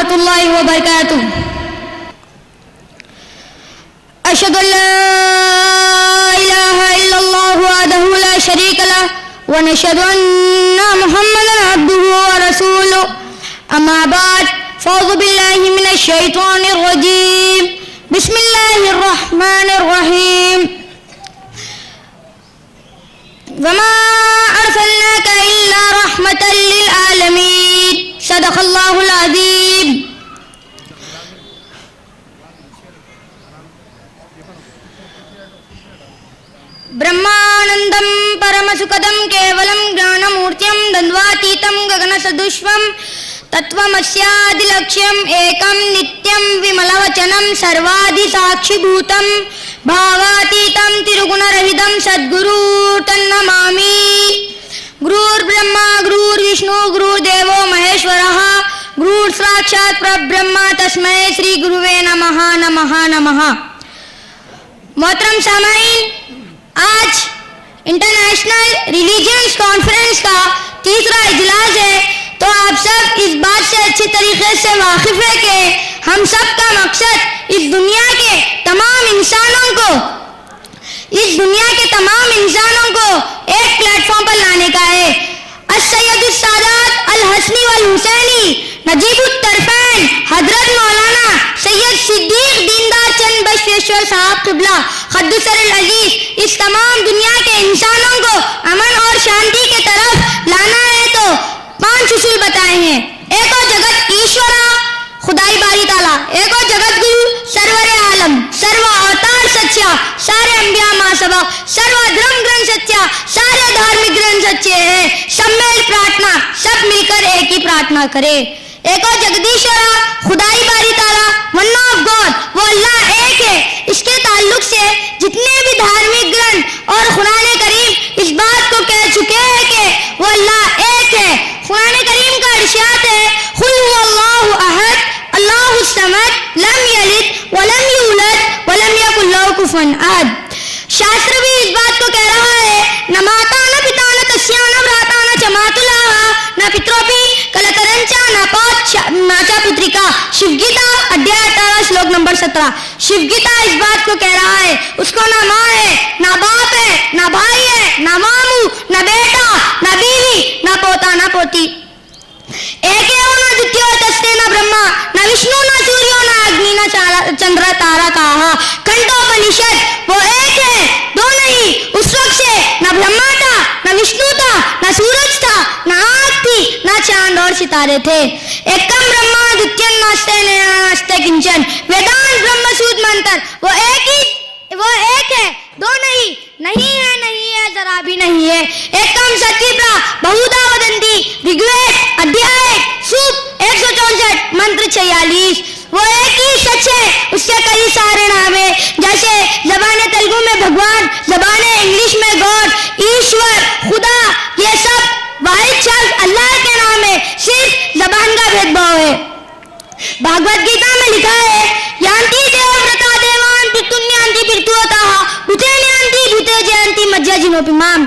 रहमतुल्लाहि व बरकातुहू। अशहदु अल्ला इलाहा इल्लल्लाहु वहदहु ला शरीका लहु व नशहदु अन्ना मुहम्मदन अब्दुहु व रसूलुहु। अम्मा बाद फ़अऊज़ु बिल्लाहि मिनश शैतानिर रजीम। बिस्मिल्लाहिर रहमानिर रहीम। वमा अर्सलनाका इल्ला रहमतल लिल आलमीन। सदक़ल्लाहुल अज़ीम। ब्रह्मानंदम परमसुखदम केवलम ज्ञानमूर्त्यम द्वंद्वातीतम गगनसदृशं तत्त्वमस्यादिलक्ष्यम एकम नित्यम विमलवचनम सर्वाधिसाक्षिभूतम भावातीतम तिरुगुणरहितं सद्गुरु तन्नमामि। गुरुर्ब्रह्मा गुरुर्विष्णु गुरुर्देवो महेश्वरः गुरुर्साक्षात् परब्रह्म तस्मै श्री गुरुवे नमः नमः नमः। मोहतरम सामाईन, आज इंटरनेशनल रिलीजियंस कॉन्फ्रेंस का तीसरा इजलास है, तो आप सब इस बात से अच्छी तरीके से वाकिफ है कि हम सब का मकसद इस दुनिया के तमाम इंसानों को एक प्लेटफॉर्म पर लाने का है। अस्सय्यदुस सादात अल हसनी वल हुसैनी नजीबुत तरफैन हजरत मौलाना सैयद सिद्दीक दीनदार चंद बख्शेश्वर साहब क़िबला क़द्दसरुल अज़ीज़ इस तमाम दुनिया के इंसानों को अमन और शांति के तरफ लाना है, तो 5 उसूल बताए हैं। एको जगत ईश्वरा खुदाई बारी ताला, एको जगत गुरु सरवरे आलम, सर्व अवतार सच्चा, सारे अंबिया माँ सबक, सर्व धर्म ग्रंथ सच्चा, सारे धार्मिक ग्रंथ सच्चे हैं। सम्मेल प्रार्थना, सब मिलकर एक ही प्रार्थना करे। एको जगदीश्वरा खुदाई बारी ताला, वन ऑफ गॉड, वो अल्लाह एक है। इसके ताल्लुक से जितने भी धार्मिक ग्रंथ और कुरान करीम इस बात को कह चुके हैं कि वो अल्लाह एक है। कुरान करीम का इरशाद है, कुल हुवल्लाहु अहद अल्लाहुस समद लम यलिद वलम यूलद वलम यकुल लहु कुफुवन अहद। शास्त्र भी इस बात को कह रहा है, न माता न पिता न तस्या न भ्राता न च मातुलाहा न पितरोपि कलतरंचा न पौच नाचा पुत्रिका। शिवगीता अध्याय 18 श्लोक नंबर 17। शिवगीता इस बात को कह रहा है, उसको ना माँ है, ना बाप है, ना भाई है, ना मामू, ना बेटा, ना बीवी, ना पोता, ना पोती। एक है वो, ना द्वितीय तस्ते, ना ब्रह्मा, ना विष्णु, ना सूर्य, ना अग्नि, ना चंद्र तारा कहा। कंठोपनिषद वो एक है, दो नहीं। उस वक्त से ना ब्रह्मा था, ना विष्णु था, ना सूरज था, ना आग थी, ना चांद और सितारे थे। एकम ब्रह्मा द्वितीयं नास्ते नास्ते किंचन। वेदांत ब्रह्म सूद मंत्र वो एक है, दो नहीं, नहीं है, जरा भी नहीं है। एकम सत्विप्रा बहुधा वदन्ति। ऋग्वेद अध्याय सूक्त 164 मंत्र 46। वो एक ही सच है, उसके कई सारे नाम है। जैसे ज़बान तेलुगु में भगवान, ज़बान इंग्लिश में गॉड, ईश्वर, खुदा, ये सब वाहिद शख्स अल्लाह के नाम है, सिर्फ ज़बान का भेदभाव है। भागवत गीता में लिखा है, यान्ति देवव्रता देवान् पितुन्यान्ति पितृवतः भूते न्यान्ति भूते जयन्ति मज्जा जिनोपि माम।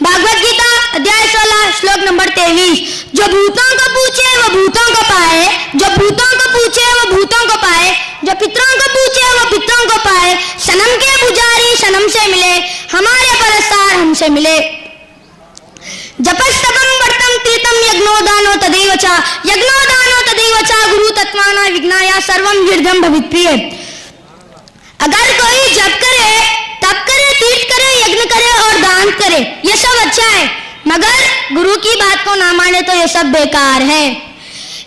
भागवत गीता अध्याय 16 श्लोक नंबर 23। जो भूतों को पूछे वो भूतों को पाए, जो भूतों को पूछे वो भूतों को पाए, जो पितरों को पूछे वो पितरों को पाए। सनम के पुजारी सनम से मिले, हमारे परस्तार हमसे मिले। जपस्तपम वर्तम तीर्थम यज्ञोदानो तदैव च, यज्ञोदानो तदैव च गुरु तत्वाना विज्ञाया सर्वम वीर्यम भवित्प्रिय। अगर कोई जप करे, तप करे, तीर्थ करे, यज्ञ करे और दान करे, ये सब अच्छा है, मगर गुरु की बात को ना माने तो ये सब बेकार है।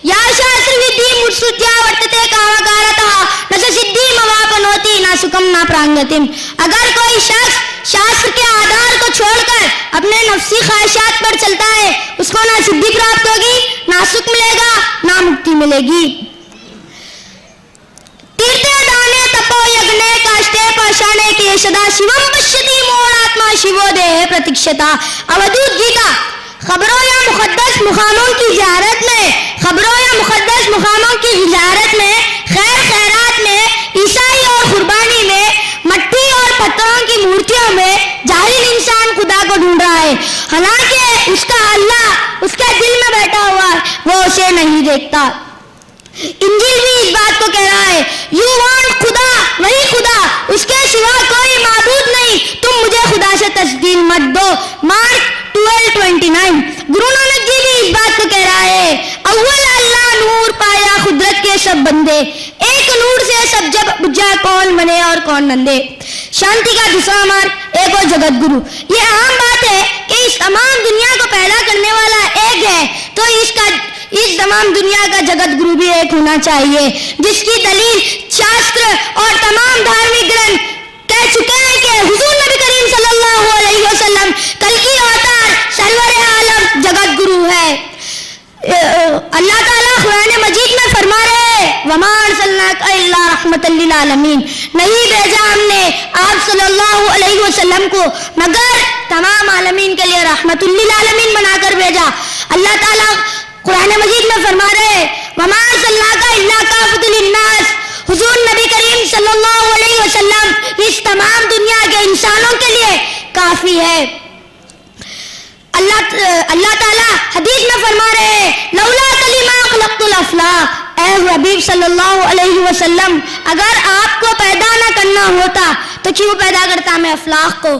या शास्त्र विधि मुत्सुज्या वर्तते कामकारतः न स सिद्धिम अवापनोति न सुखम न प्रांगतिम। अगर कोई शख्स शास्त्र के आधार को छोड़कर अपने नफ्सी ख्वाहिशात पर चलता है, उसको ना सिद्धि प्राप्त होगी, ना सुख मिलेगा, ना मुक्ति मिलेगी। तीर्थे दाने तपो यज्ञे काष्ठे पाषाणे के सदा शिवम पश्यति मोहात्मा शिवो देह प्रतीक्षता। अवधूत गीता। खबरों या मुकद्दस मुकामों की ज़ियारत में, खबरों या मुकद्दस मुकामों की ज़ियारत में, खैर खैरात में, ईसाई और कुर्बानी में, मट्टी और पत्थरों की मूर्तियों में जाहिल इंसान खुदा को ढूंढ रहा है, हालांकि उसका अल्लाह उसके दिल में बैठा हुआ है, वो उसे नहीं देखता। इन कह रहा है, यू वांट खुदा, वही खुदा, उसके सिवा कोई माबूद नहीं, तुम मुझे खुदा से तस्दीक मत दो। मार्क 12:29। गुरु नानक जी भी इस बात को कह रहा है, अव्वल अल्लाह नूर पाया कुदरत के सब बंदे, एक नूर से सब जब बुझा कौन बने और कौन नंदे। शांति का दूसरा मार्ग, एक और जगत गुरु। ये आम बात है कि इस तमाम दुनिया को पैदा करने वाला एक है, तो इस तमाम दुनिया का जगत गुरु भी एक होना चाहिए, जिसकी दलील शास्त्र और तमाम धार्मिक ग्रंथ कह चुके हैं कि हुजूर नबी करीम सल्लल्लाहु अलैहि वसल्लम कल की अवतार सरवर आलम जगत गुरु है। अल्लाह ताला कुरान मजीद में फरमा रहे हैं, वमा अरसलनाका इल्ला रहमतल लिल आलमीन, नहीं भेजा हमने आप सल्लल्लाहु अलैहि वसल्लम को मगर तमाम आलमीन के लिए रहमतुल लिल आलमीन बनाकर भेजा। अल्लाह ताला कुरान मजीद में फरमा रहे, वमा अरसलनाका इल्ला काफतुल लिन्नास, हुजूर नबी करीम सल्लल्लाहु अलैहि वसल्लम इस तमाम दुनिया के इंसानों के लिए काफी है। अल्लाह ताला हदीस में फरमा रहे, लौला कलिमा खलक़तुल अफ़लाक, ऐ हबीब सल्लल्लाहु अलैहि वसल्लम, अगर आपको पैदा न करना होता तो क्यों पैदा करता मैं अफलाक को।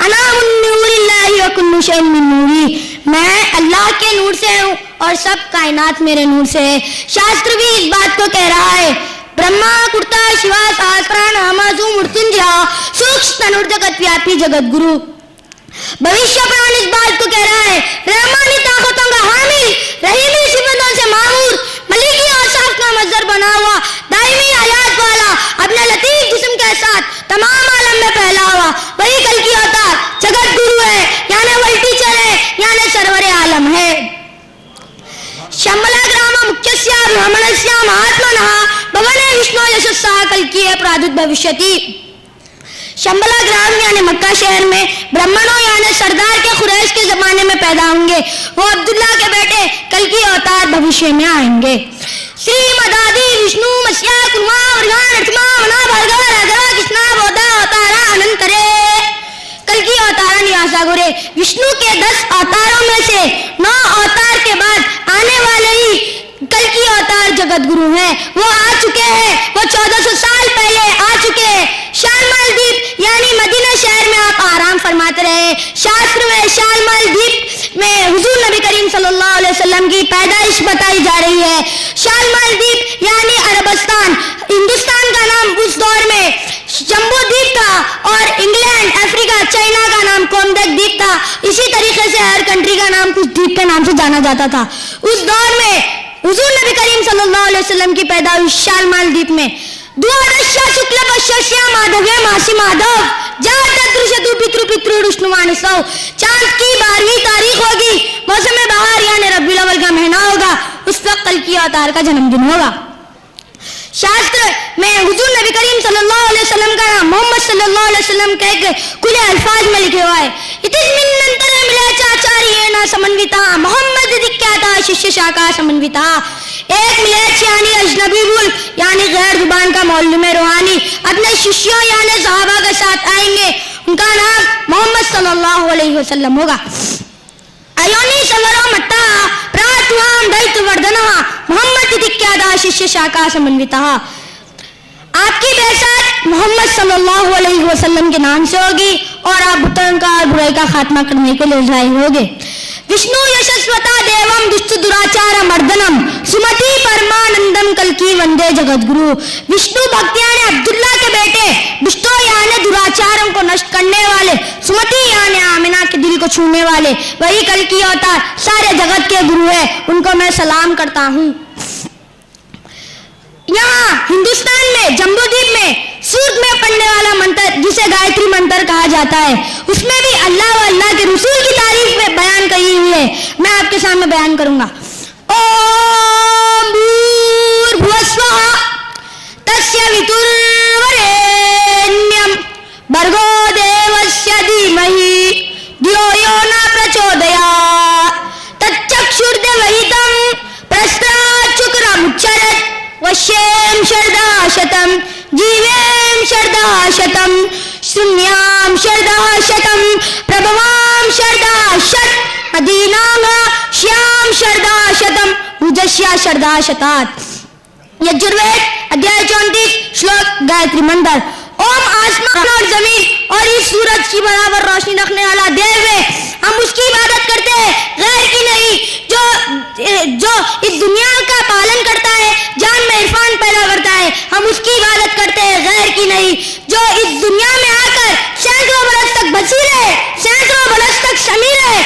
अना मिन नूरिल्लाहि व कुल्लु शैइन मिन नूरी, मैं अल्लाह के नूर से हूँ और सब कायनात मेरे नूर से है। शास्त्र भी इस बात को कह रहा है, ब्रह्मा कुर्ता शिवा सहस्रा नामाजु मृत्युंजया सूक्ष्म तनुर्जगत व्यापी जगत गुरु। भविष्य पुराण इस बात को कह रहा है, रहमानी ताकतों का हामिल, रहीमी सिफतों से मामूर, मलिकी औसाफ का मजदर बना हुआ, दायमी हयात वाला, अपने लतीफ जिस्म के साथ तमाम आलम में फैला हुआ, वही कल की अवतार जगत गुरु है, यानी वर्ल्ड टीचर है, यानी सरवर आलम है। शंबला ग्राम मुख्यस्य ब्राह्मणस्य महात्मनः भवने विष्णु यशस्सः कल्किः प्रादुर्भविष्यति। शंबला ग्राम यानी मक्का शहर में ब्राह्मणों यानी सरदार के कुरैश के जमाने में पैदा होंगे। वो अब्दुल्ला के बेटे कल की अवतार भविष्य में आएंगे। श्री मदादी विष्णु मस्या कुर्मा वर्गान अर्थमा मना भर्गा राजा कृष्णा बोधा अवतारा अनंतरे, कल की अवतारा निवासा गुरे। विष्णु के 10 अवतारों में से 9 अवतार के बाद आने वाले ही कल की अवतार जगत गुरु हैं। वो आ चुके हैं, वो 1400 साल पहले आ चुके हैं। शालमाल द्वीप यानी मदीना शहर में आप आराम फरमाते रहे। शास्त्र में शालमाल द्वीप में हुजूर नबी करीम सल्लल्लाहु अलैहि वसल्लम की पैदाइश बताई जा रही है। शालमाल द्वीप यानी अरबस्तान, हिंदुस्तान का नाम उस दौर में जम्बू द्वीप था और इंग्लैंड, अफ्रीका, चाइना का नाम कोमदक द्वीप था। इसी तरीके से हर कंट्री का नाम कुछ द्वीप के नाम से जाना जाता था। उस दौर में हुजूर नबी करीम सल्लल्लाहु अलैहि वसल्लम की पैदाइश शालमाल द्वीप में द्वादश शुक्ल पश्य माधव्य मासी माधव जातु पितृ पितृ विष्णुवाणी सौ, चांद की 12वीं तारीख होगी, मौसम बहार यानी रबीउल अव्वल का महीना होगा, उस वक्त कल की अवतार का जन्मदिन होगा। शास्त्र में हुजूर नबी करीम सल्लल्लाहु अलैहि वसल्लम का नाम मोहम्मद सल्लल्लाहु अलैहि वसल्लम कह के खुले अल्फाज में लिखे हुआ है, इतिस्मिन्नंतर मिलेचाचार्य ना समन्विता मोहम्मद दिक्याता शिष्य शाखा समन्विता। एक मिलेच यानी अजनबी बुल यानी गैर जुबान का मौलवी रूहानी अपने शिष्यों यानी सहाबा के साथ आएंगे, उनका नाम मोहम्मद सल्लल्लाहु अलैहि वसल्लम होगा। अयोनी सवरो मट्टा प्रातुवाम दैतु वर्धनः मोहम्मद दिक्याता शिष्य शाखा समन्विता। आपकी बेसात मोहम्मद सल्लल्लाहु अलैहि वसल्लम के नाम से होगी और आप बुतों का और बुराई का खात्मा करने के लिए जाहिर होगे। विष्णु यशस्वता देवम दुष्ट दुराचार मर्दनम सुमति परमानंदम कल की वंदे जगत गुरु। विष्णु भक्त यानी अब्दुल्ला के बेटे, दुष्टों यानी दुराचारों को नष्ट करने वाले, सुमति यानी आमिना के दिल को छूने वाले, वही कल की अवतार सारे जगत के गुरु है, उनको मैं सलाम करता हूँ। यहाँ हिंदुस्तान में जम्बूद्वीप में सूर्य में पढ़ने वाला मंत्र जिसे गायत्री मंत्र कहा जाता है, उसमें भी अल्लाह व अल्लाह के रसूल की तारीफ में बयान करी हुई है। मैं आपके सामने बयान करूंगा। ओम भूर्भुवस्वः तस्य वितुर्वरेण्यं भर्गो देवस्य धीमहि धियो यो न प्रचोदयात् तच्चक्षुर्देवहितं प्रस्ताच्छुक्रमुच्चरत् वश्येम शरदा शतम जीवेम शरदा शतम शून्याम शरदा शतम प्रभवाम शरदा शत अदीनांग श्याम शरदा शतम उजस्या शरदा शतात। यजुर्वेद अध्याय 34 श्लोक गायत्री मंत्र। ओम आसमान और जमीन और इस सूरज की बराबर रोशनी रखने वाला देव है, हम उसकी इबादत करते हैं, गैर की नहीं। जो इस दुनिया का पालन करता है, जान में इरफान पैदा करता है, हम उसकी इबादत करते हैं, गैर की नहीं। जो इस दुनिया में आकर सैकड़ों बरस तक बची रहे, सैकड़ों बरस तक शमी रहे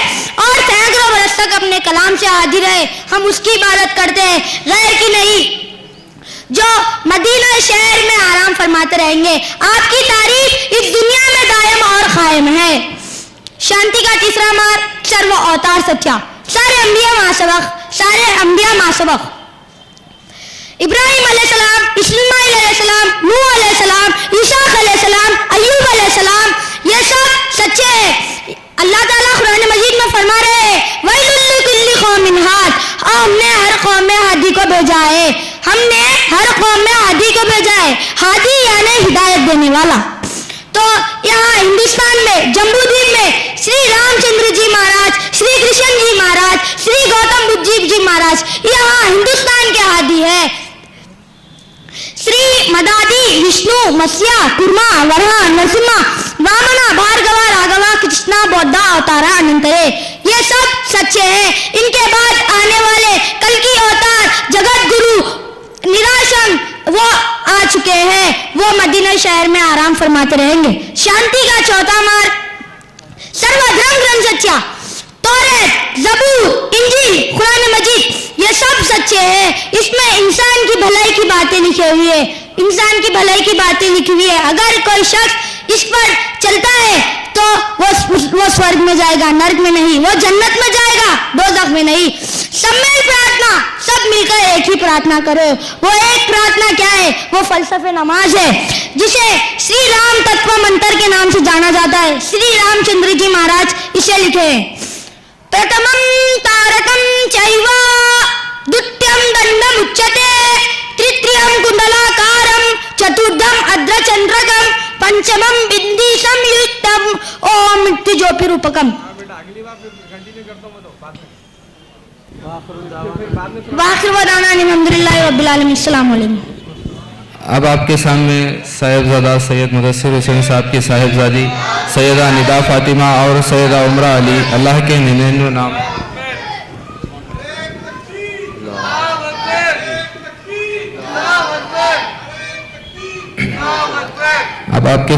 और सैकड़ों बरस तक अपने कलाम से हाजिर रहे, हम उसकी इबादत करते हैं, गैर की नहीं। जो मदीना शहर में आराम फरमाते रहेंगे, आपकी तारीफ इस दुनिया में दायम और कायम है। शांति का तीसरा मार्ग सर्व अवतार सच्चा। सारे अंबिया मासबक, सारे अंबिया मासबक। इब्राहिम अलैहिस्सलाम, इस्माइल अलैहिस्सलाम, नूह अलैहिस्सलाम, ईसा अलैहिस्सलाम, अय्यूब अलैहिस्सलाम, ये सब सच्चे हैं। अल्लाह ताला कुरान मजीद में फरमा रहे हैं, वैलुल लिकुल्ली कौमिन हाद, हमने हर कौम में हादी को भेजा है, हमने हर कौम में हादी को भेजा है। हादी यानी हिदायत देने वाला। तो यहाँ हिंदुस्तान में जम्बूद्वीप में श्री रामचंद्र जी महाराज, श्री कृष्ण जी महाराज, श्री गौतम बुद्ध जी महाराज यहाँ हिंदुस्तान के हादी है। श्री मदादी, विष्णु, मत्स्य, कुर्मा, वरहा, नरसिम्हा, वामना, भार्गवा, राघवा, कृष्णा, बौद्धा, अवतारा, अनंतरे, ये सब सच्चे हैं। इनके बाद आने वाले कल की अवतार जगत गुरु निराशम वो आ चुके हैं, वो मदीना शहर में आराम फरमाते रहेंगे। शांति का चौथा मार्ग सर्वधर्म ग्रंथ सच्चा। तौरात, ज़बूर, इंजील, कुरान मजीद ये सब सच्चे हैं। इसमें इंसान की भलाई की बातें लिखी हुई है, इंसान की भलाई की बातें लिखी हुई है। अगर कोई शख्स इस पर चलता है तो वो स्वर्ग में जाएगा, नर्क में नहीं, वो जन्नत में जाएगा, दोज़ख में नहीं। सम्मेल प्रार्थना, सब मिलकर एक ही प्रार्थना करो। वो एक प्रार्थना क्या है? वो फलसफे नमाज है, जिसे श्री राम तत्व मंत्र के नाम से जाना जाता है। श्री रामचंद्र जी महाराज इसे लिखे हैं, प्रथमं तारकं चैव द्वितीयं दंडम उच्यते, तृतीयं कुंडलाकारं, चतुर्थं अर्धचंद्रकं, पंचमं बिंदी संयुक्तम, ओम मृत्युजोपिरूपकम। अब आपके सामने साहिबजादा सैयद मुदस्सिर हुसैन साहब की साहिबजादी सैयदा निदा फातिमा और सैयदा उमरा अली अल्लाह के 99 नाम। अब आपके